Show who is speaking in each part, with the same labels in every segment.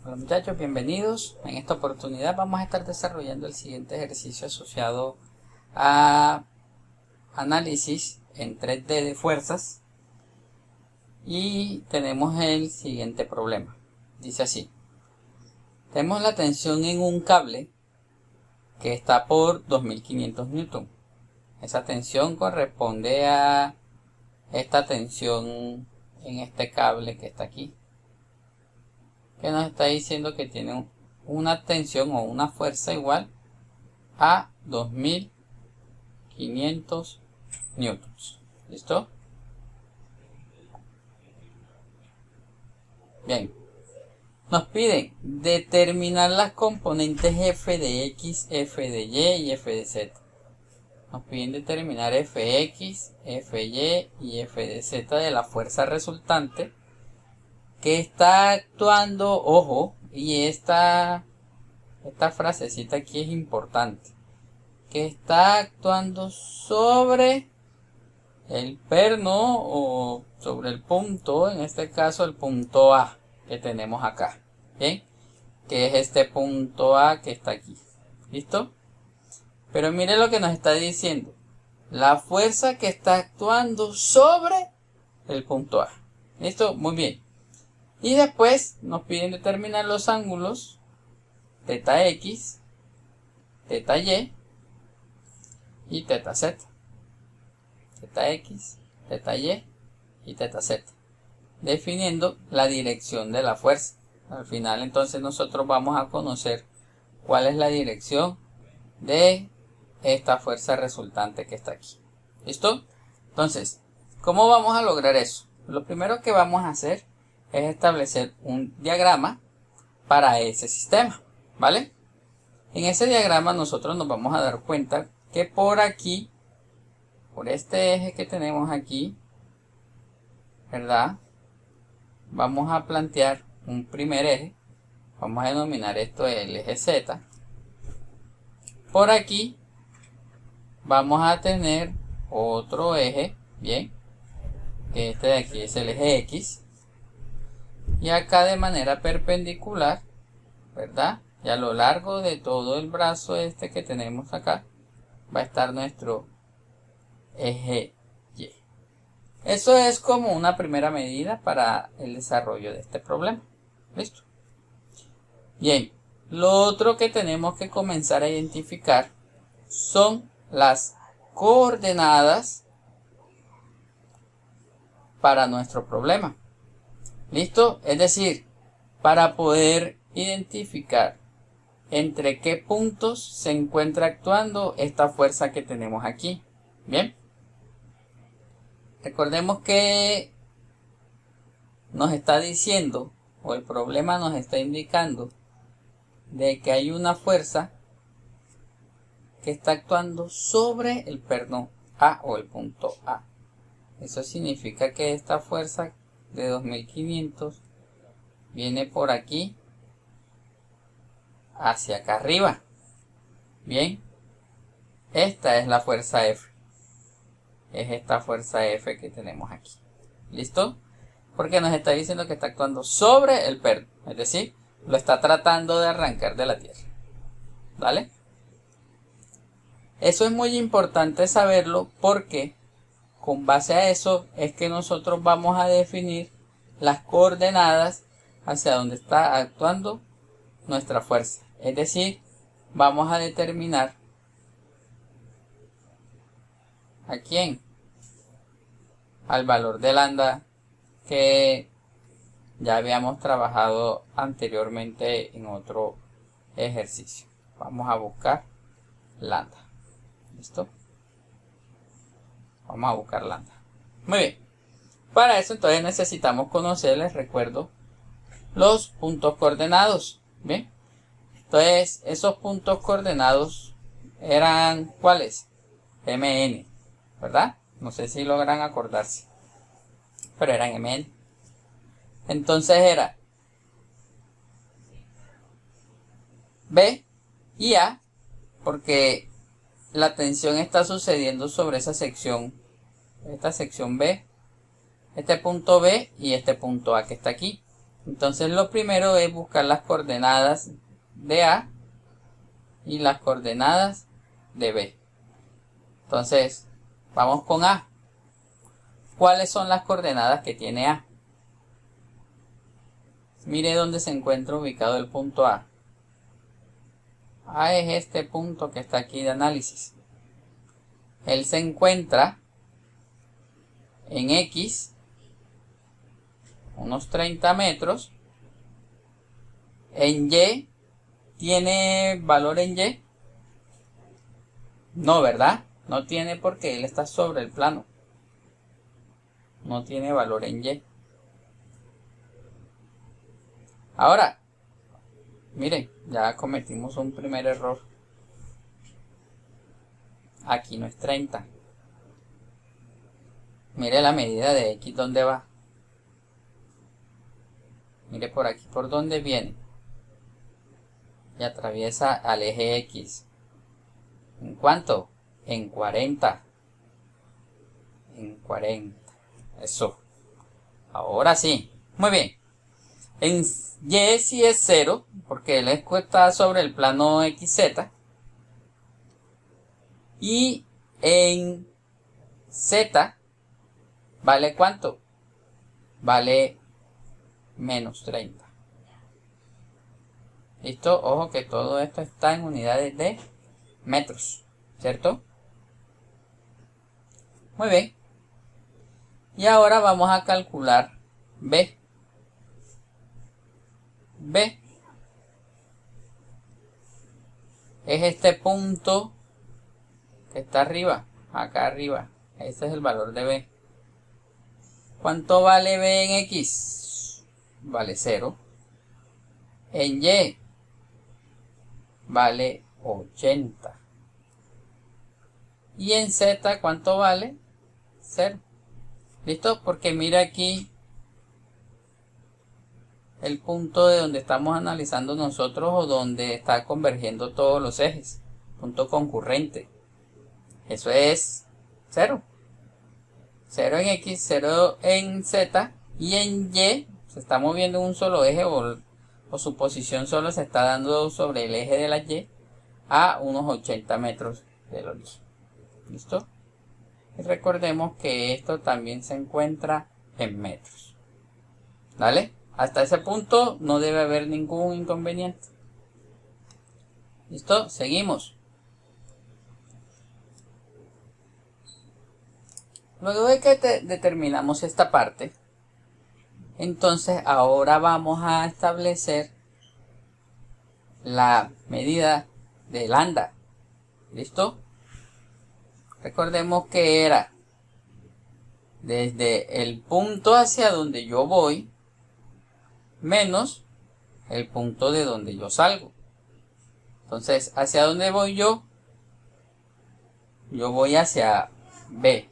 Speaker 1: Hola muchachos, bienvenidos. En esta oportunidad vamos a estar desarrollando el siguiente ejercicio asociado a análisis en 3D de fuerzas. Y tenemos el siguiente problema. Dice así. Tenemos la tensión en un cable que está por 2500 newton. Esa tensión corresponde a esta tensión en este cable que está aquí, que nos está diciendo que tiene una tensión o una fuerza igual a 2500 newtons. ¿Listo? Bien. Nos piden determinar las componentes F de X, F de Y y F de Z. Nos piden determinar Fx, Fy y F de Z de la fuerza resultante que está actuando, ojo, y esta frasecita aquí es importante, que está actuando sobre el perno o sobre el punto, en este caso el punto A que tenemos acá, ¿bien? Que es este punto A que está aquí, ¿listo? Pero mire lo que nos está diciendo, la fuerza que está actuando sobre el punto A, ¿listo? Muy bien. Y después nos piden determinar los ángulos θ x, θ y y θ z. θ x, θ y y θ z. Definiendo la dirección de la fuerza. Al final entonces nosotros vamos a conocer cuál es la dirección de esta fuerza resultante que está aquí. ¿Listo? Entonces, ¿cómo vamos a lograr eso? Lo primero que vamos a hacer es establecer un diagrama para ese sistema, ¿vale? En ese diagrama nosotros nos vamos a dar cuenta que por aquí, por este eje que tenemos aquí, ¿verdad? Vamos a plantear un primer eje, vamos a denominar esto el eje Z. Por aquí vamos a tener otro eje, bien, que este de aquí es el eje X. Y acá de manera perpendicular, ¿verdad? Y a lo largo de todo el brazo este que tenemos acá, va a estar nuestro eje Y. Eso es como una primera medida para el desarrollo de este problema. ¿Listo? Bien, lo otro que tenemos que comenzar a identificar son las coordenadas para nuestro problema. ¿Listo? Es decir, para poder identificar entre qué puntos se encuentra actuando esta fuerza que tenemos aquí. Bien. Recordemos que nos está diciendo, o el problema nos está indicando, de que hay una fuerza que está actuando sobre el perno A o el punto A. Eso significa que esta fuerza de 2500 viene por aquí hacia acá arriba. Bien, esta es la fuerza F. Es esta fuerza F que tenemos aquí. ¿Listo? Porque nos está diciendo que está actuando sobre el perno. Es decir, lo está tratando de arrancar de la tierra. ¿Vale? Eso es muy importante saberlo porque con base a eso es que nosotros vamos a definir las coordenadas hacia donde está actuando nuestra fuerza. Es decir, vamos a determinar ¿a quién? Al valor de lambda que ya habíamos trabajado anteriormente en otro ejercicio. Vamos a buscar lambda. ¿Listo? Vamos a buscar lambda. Muy bien. Para eso entonces necesitamos conocer, les recuerdo, los puntos coordenados. Bien. Entonces, esos puntos coordenados eran ¿cuáles? MN, ¿verdad? No sé si logran acordarse, pero eran MN. Entonces era B y A, porque la tensión está sucediendo sobre esa sección, esta sección B, este punto B y este punto A que está aquí. Entonces lo primero es buscar las coordenadas de A y las coordenadas de B. Entonces, vamos con A. ¿Cuáles son las coordenadas que tiene A? Mire dónde se encuentra ubicado el punto A. A es este punto que está aquí de análisis. Él se encuentra en X, unos 30 metros. En Y, ¿tiene valor en Y? No, ¿verdad? No tiene porque él está sobre el plano. No tiene valor en Y. Ahora, miren, ya cometimos un primer error. Aquí no es 30. Mire la medida de X dónde va. Mire por aquí por dónde viene. Y atraviesa al eje X. ¿En cuánto? En 40. En 40. Eso. Ahora sí. Muy bien. En Y sí es 0, porque él está sobre el plano XZ. Y en Z, ¿vale cuánto? Vale menos 30. ¿Listo? Ojo que todo esto está en unidades de metros, ¿cierto? Muy bien. Y ahora vamos a calcular B. B es este punto que está arriba, acá arriba. Este es el valor de B. ¿Cuánto vale B en X? Vale 0. En Y vale 80. Y en Z, ¿cuánto vale? 0. ¿Listo? Porque mira aquí el punto de donde estamos analizando nosotros o donde está convergiendo todos los ejes. Punto concurrente. Eso es 0. 0 en X, 0 en Z y en Y se está moviendo en un solo eje o su posición solo se está dando sobre el eje de la Y a unos 80 metros del origen. ¿Listo? Y recordemos que esto también se encuentra en metros. ¿Vale? Hasta ese punto no debe haber ningún inconveniente. ¿Listo? Seguimos. Luego de que determinamos esta parte, entonces ahora vamos a establecer la medida de lambda. ¿Listo? Recordemos que era desde el punto hacia donde yo voy menos el punto de donde yo salgo. Entonces, ¿hacia dónde voy yo? Yo voy hacia B.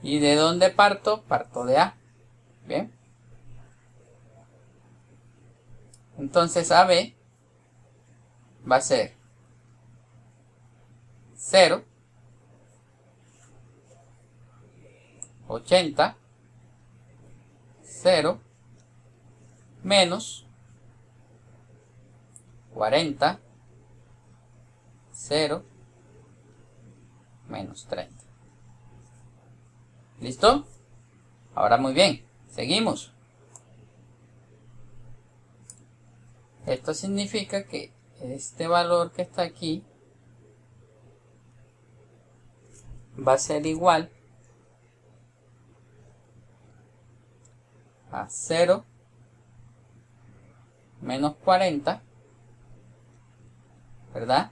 Speaker 1: ¿Y de dónde parto? Parto de A. Bien. Entonces AB va a ser 0, 80, 0, menos 40, 0, menos 30. ¿Listo? Ahora muy bien, seguimos. Esto significa que este valor que está aquí va a ser igual a 0 menos 40, ¿verdad?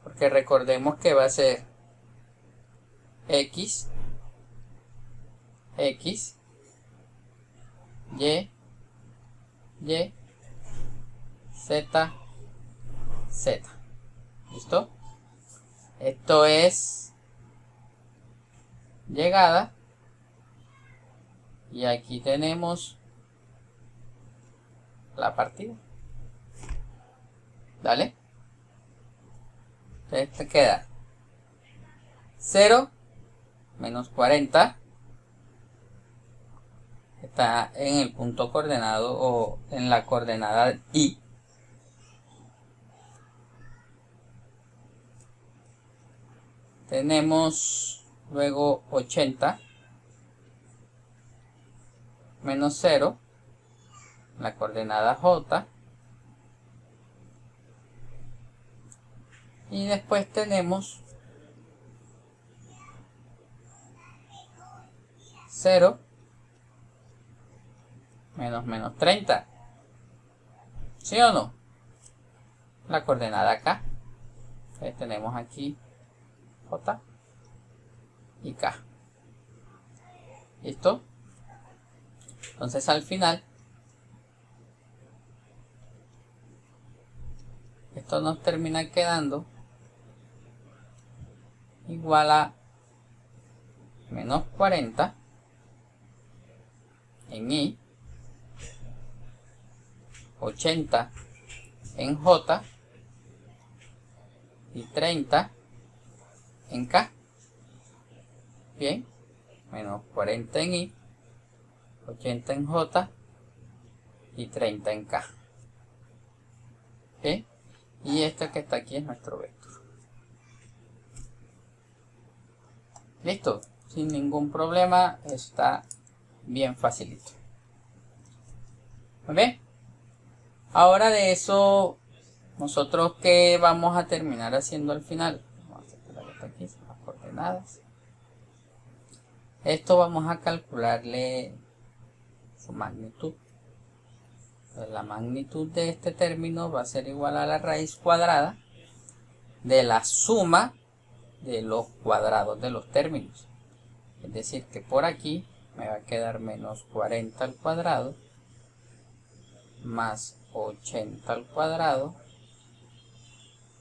Speaker 1: Porque recordemos que va a ser X, X, Y, Y, Z, Z. ¿Listo? Esto es llegada. Y aquí tenemos la partida. ¿Dale? Entonces te queda 0 menos 40. está en el punto coordenado o en la coordenada Y. Tenemos luego 80 menos 0, la coordenada J. Y después tenemos 0 menos 30. ¿Sí o no? La coordenada K. Entonces tenemos aquí J y K. ¿Listo? Entonces al final esto nos termina quedando igual a menos 40 en I, 80 en J y 30 en K. Bien, menos 40 en I, 80 en J y 30 en K. Bien, y este que está aquí es nuestro vector. Listo, sin ningún problema, está bien facilito. Muy bien, ahora de eso, nosotros ¿qué vamos a terminar haciendo al final? Vamos a esperar que está aquí, son las coordenadas. Esto vamos a calcularle su magnitud. Entonces, la magnitud de este término va a ser igual a la raíz cuadrada de la suma de los cuadrados de los términos. Es decir, que por aquí me va a quedar menos 40 al cuadrado más 80 al cuadrado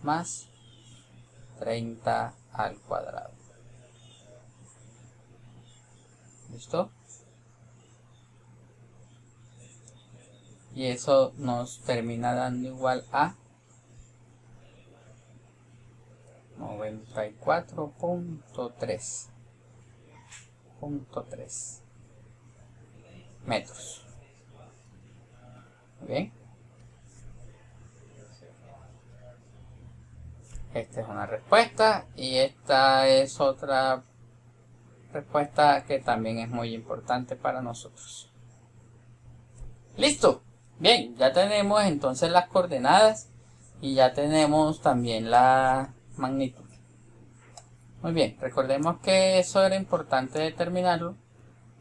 Speaker 1: más 30 al cuadrado. ¿Listo? Y eso nos termina dando igual a 94.3 metros. Bien. Esta es una respuesta y esta es otra respuesta que también es muy importante para nosotros. Listo. Bien, ya tenemos entonces las coordenadas y ya tenemos también la magnitud. Muy bien, recordemos que eso era importante determinarlo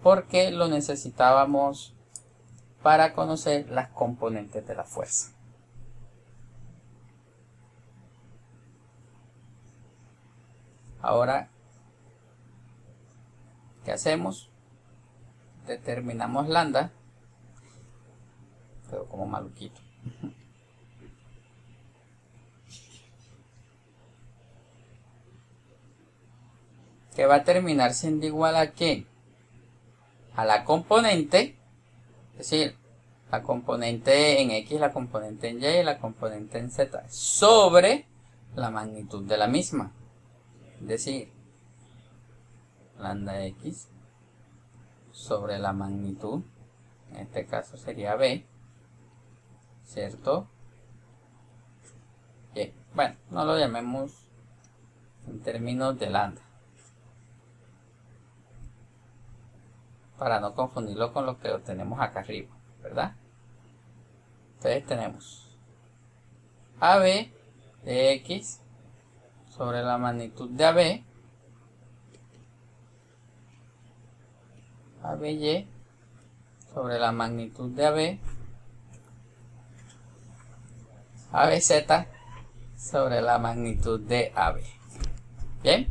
Speaker 1: porque lo necesitábamos para conocer las componentes de la fuerza. Ahora, ¿qué hacemos? Determinamos lambda, pero como maluquito. Que va a terminar siendo igual a ¿qué? A la componente, es decir, la componente en X, la componente en Y y la componente en Z, sobre la magnitud de la misma. Es decir, lambda X sobre la magnitud, en este caso sería B, ¿cierto? Bien, bueno, no lo llamemos en términos de lambda, para no confundirlo con lo que lo tenemos acá arriba, ¿verdad? Entonces tenemos AB de X sobre la magnitud de AB, ABY sobre la magnitud de AB, ABZ sobre la magnitud de AB. Bien,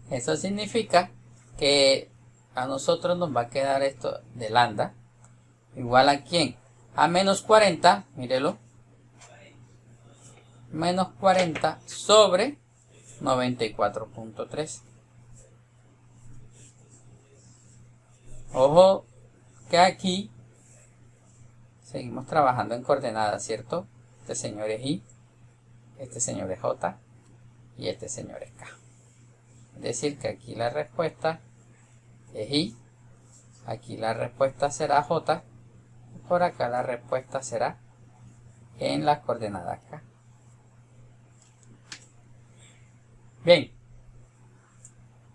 Speaker 1: eso significa que a nosotros nos va a quedar esto de lambda igual a ¿quién? A menos 40, mírelo, menos 40 sobre 94.3. Ojo que aquí seguimos trabajando en coordenadas, ¿cierto? Este señor es Y, este señor es J y este señor es K. Es decir que aquí la respuesta es Y Aquí la respuesta será J. Y por acá la respuesta será en las coordenadas K. Bien.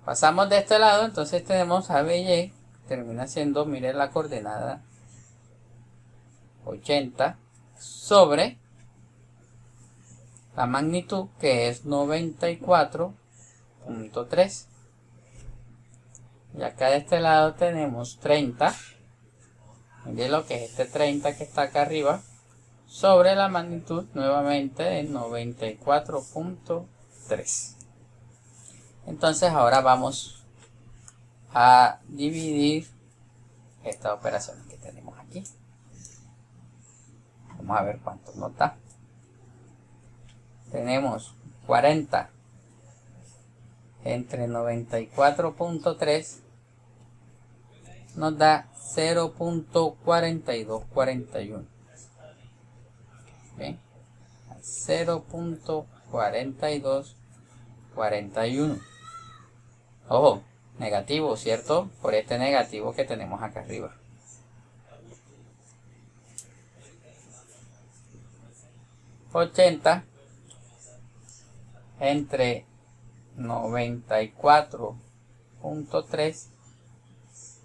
Speaker 1: Pasamos de este lado, entonces tenemos A, B, Y. Termina siendo, miren la coordenada 80 sobre la magnitud, que es 94.3. Y acá de este lado tenemos 30. Miren lo que es este 30 que está acá arriba, sobre la magnitud nuevamente de 94.3. Entonces ahora vamos a dividir estas operaciones que tenemos aquí. Vamos a ver cuánto nos da. Tenemos 40 entre 94.3 nos da 0.4241. ¿Bien? 0.4241. Ojo, negativo, ¿cierto? Por este negativo que tenemos acá arriba. $80 entre 94.3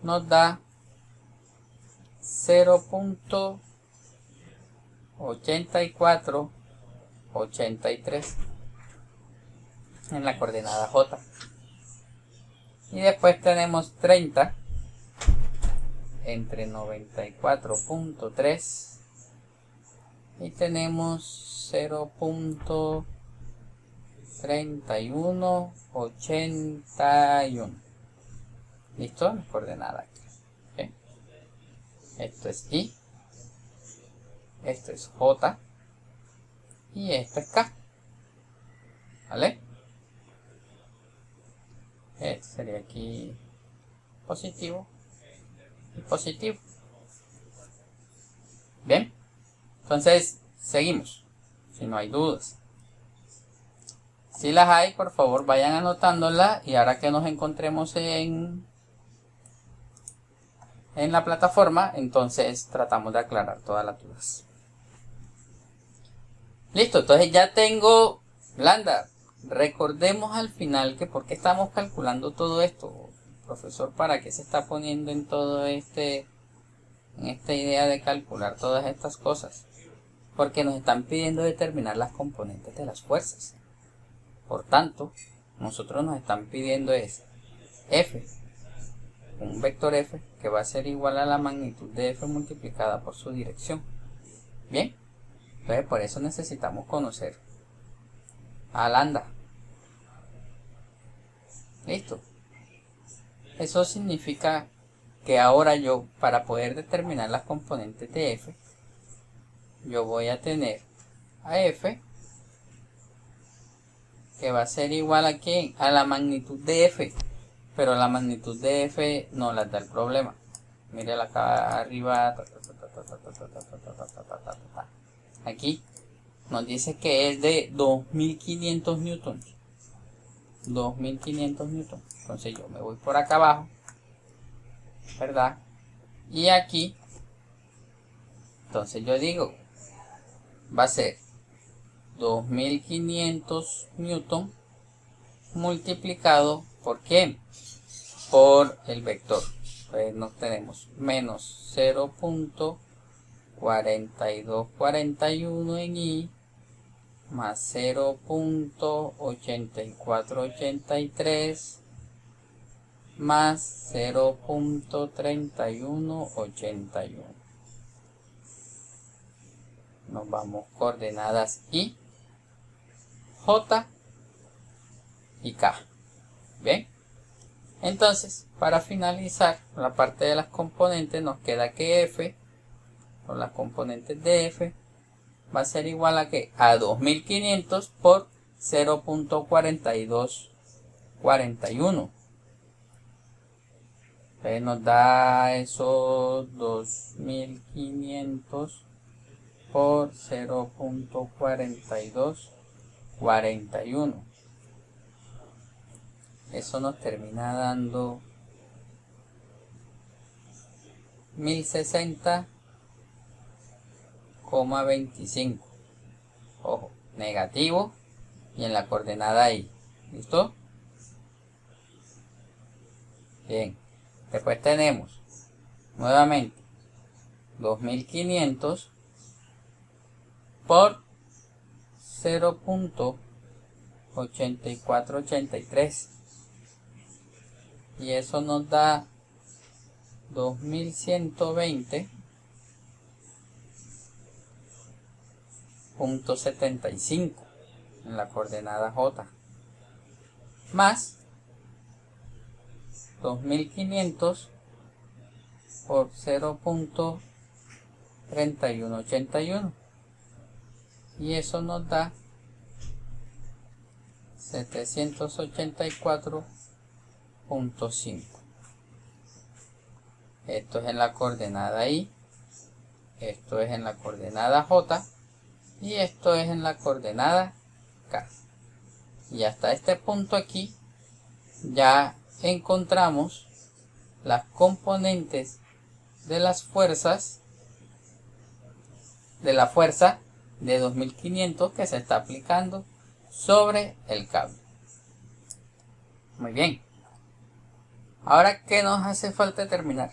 Speaker 1: nos da 0.8483 en la coordenada J. Y después tenemos 30 entre 94.3 y tenemos 0.3181. ¿Listo? Las coordenadas. ¿Okay? Esto es I, esto es J y esto es K. ¿Vale? Este sería aquí positivo y positivo. Bien, entonces seguimos, si no hay dudas. Si las hay, por favor vayan anotándolas, y ahora que nos encontremos en la plataforma, entonces tratamos de aclarar todas las dudas. Listo, entonces ya tengo lambda. Recordemos al final que por qué estamos calculando todo esto, profesor, para qué se está poniendo en todo en esta idea de calcular todas estas cosas. Porque nos están pidiendo determinar las componentes de las fuerzas. Por tanto, nosotros nos están pidiendo es F, un vector F que va a ser igual a la magnitud de F multiplicada por su dirección. Bien, entonces por eso necesitamos conocer a lambda. Listo. Eso significa que ahora yo, para poder determinar las componentes de F, yo voy a tener a F que va a ser igual a ¿quién? A la magnitud de F. Pero la magnitud de F no la da el problema. Mírala acá arriba. Aquí nos dice que es de 2500 newtons. 2500 newtons. Entonces yo me voy por acá abajo, ¿verdad? Y aquí, entonces yo digo, va a ser 2500 newton multiplicado por ¿quién? Por el vector. Pues nos tenemos menos 0.4241 en I más 0.8483 más 0.3181. Nos vamos coordenadas I, J y K. Bien, entonces para finalizar la parte de las componentes nos queda que F, o las componentes de F, va a ser igual a que a 2500 por 0.4241. Entonces nos da esos 2500 por 0.4241. Eso nos termina dando 1060,25. Ojo, negativo y en la coordenada Y. ¿Listo? Bien. Después tenemos nuevamente 2500 por 0.8483 y eso nos da 2120.75 en la coordenada J, más 2500 por 0.3181 y eso nos da 784.5. Esto es en la coordenada Y, esto es en la coordenada J y esto es en la coordenada K. Y hasta este punto aquí ya encontramos las componentes de las fuerzas, de la fuerza de 2500 que se está aplicando sobre el cable. Muy bien. Ahora, ¿qué nos hace falta determinar?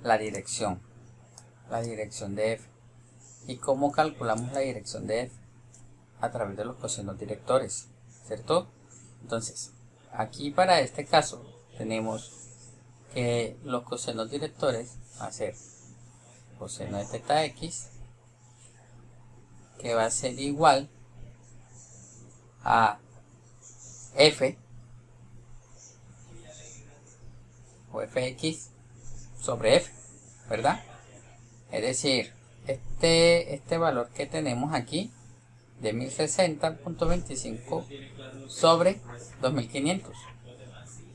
Speaker 1: La dirección de F. ¿Y cómo calculamos la dirección de F? A través de los cosenos directores, ¿cierto? Entonces, aquí para este caso tenemos que los cosenos directores va a ser coseno de teta x, que va a ser igual a F o fx sobre F, ¿verdad? Es decir, este valor que tenemos aquí de 1060.25 sobre 2500.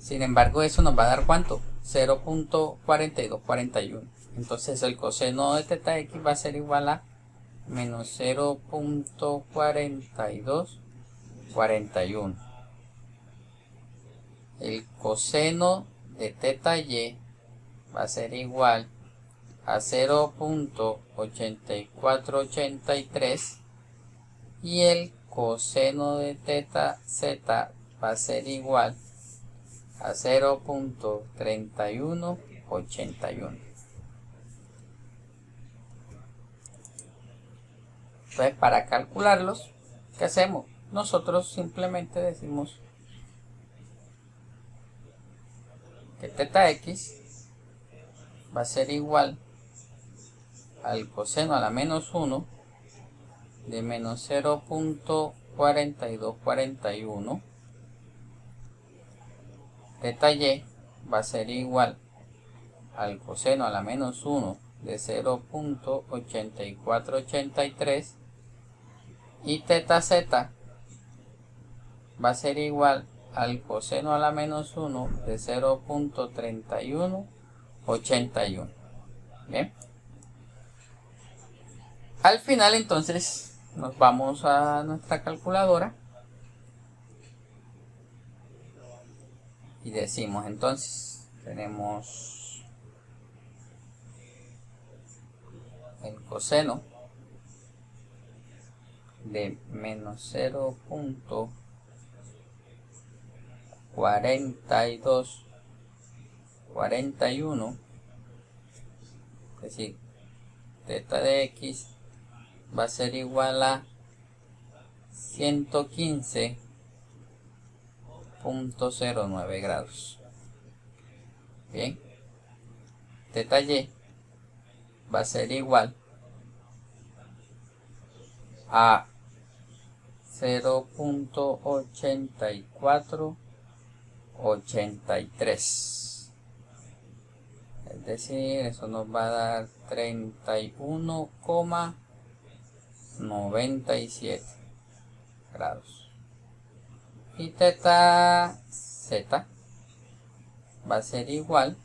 Speaker 1: Sin embargo, eso nos va a dar ¿cuánto? 0.4241. Entonces el coseno de teta x va a ser igual a menos 0.4241. El coseno de teta y va a ser igual a 0.8483 y el coseno de teta z va a ser igual a 0.3181. Entonces, para calcularlos, ¿qué hacemos? Nosotros simplemente decimos que teta x va a ser igual al coseno a la menos 1 de menos 0.4241. Teta y va a ser igual al coseno a la menos 1 de 0.8483 y teta z va a ser igual al coseno a la menos 1 de 0.3181. Bien. Al final entonces nos vamos a nuestra calculadora y decimos entonces, tenemos el coseno de menos 0.4241, es decir, teta de x va a ser igual a 115.09 grados. Bien, teta y va a ser igual a 0.8483, es decir, eso nos va a dar 31,97 grados. Y teta z va a ser igual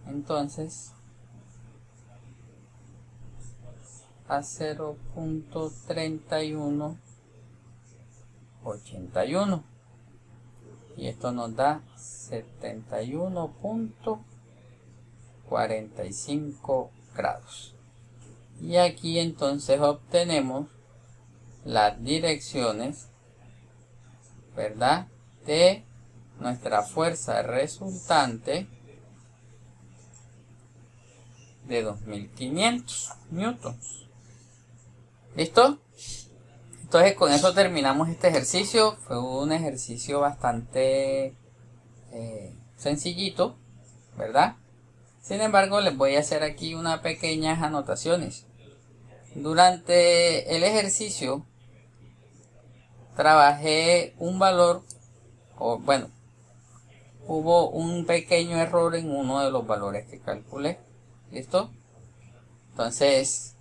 Speaker 1: entonces a 0.3181 y esto nos da 71.87 45 grados. Y aquí entonces obtenemos las direcciones, ¿verdad?, de nuestra fuerza resultante de 2500 newtons. ¿Listo? Entonces con eso terminamos este ejercicio. Fue un ejercicio bastante sencillito, ¿verdad? Sin embargo, les voy a hacer aquí unas pequeñas anotaciones. Durante el ejercicio trabajé un valor, o bueno, hubo un pequeño error en uno de los valores que calculé. ¿Listo? Entonces,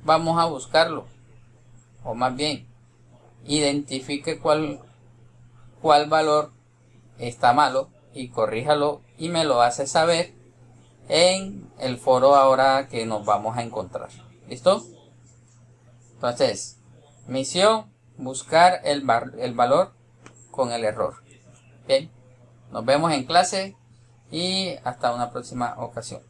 Speaker 1: vamos a buscarlo, o más bien, identifique cuál valor está malo y corríjalo y me lo hace saber en el foro ahora que nos vamos a encontrar. ¿Listo? Entonces, misión, buscar el valor con el error. Bien, nos vemos en clase y hasta una próxima ocasión.